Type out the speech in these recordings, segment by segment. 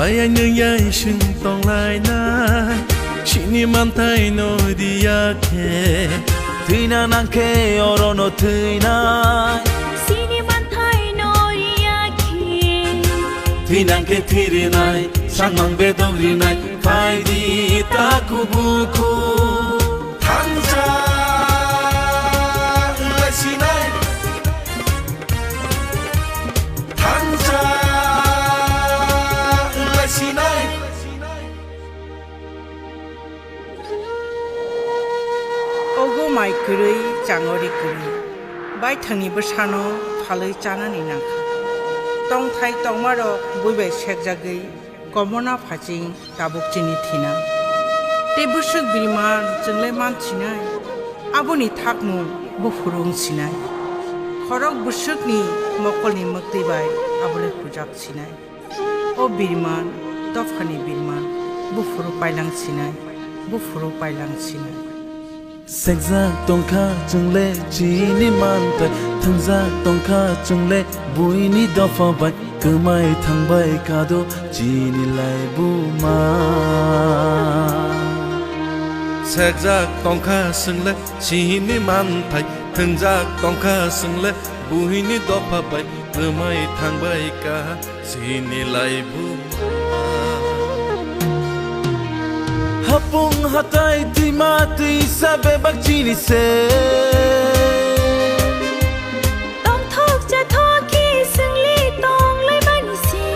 ai anh nương ai sừng tòng lại nai chỉ niệm man thay nỗi đi ya khe Tui na nang ke oro no tui na Sini man thay nỗi đi ya khe Tui nang ke thiri nai sang mang be dogri nai phai đi ta ku bu ku thangja lai si nai thangja lai si nai Ogo mai kurui changori kurui bai thangni bsano phaloi chanani nangkha tong thai tongmaro buibai sekjagei komona phaching tabuk chini thina te busuk birman jinglai manchinai aboni thakmu bufurung sinai khorok busukni mokolni mukti bai abole pujak sinai o birman tofani birman bufuru pailang sinai bufuru pailang sinai Sek za tong kha chung le chi ni man tai thang za tong kha chung le bui ni do fa bai cơ mai thang bai ka do chi ni lai bu ma Sek jak tong kha sung le chi ni man thai thang jak tong kha sung le bui ni do pha bai cơ mai thang bai ka chi ni lai bu Hapung hatai ti ma ti sabe bak chi ni se Tong thok cha thok ki sung li tong lai ban si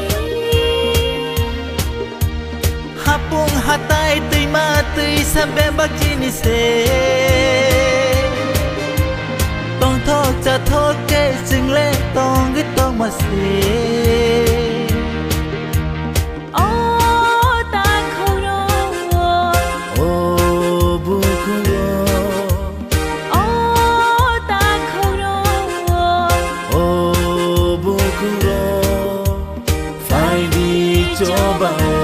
Hapung hatai ti ma ti sabe bak chi ni se Tong thok cha thok ke sing le tong cái tong ma se cho bao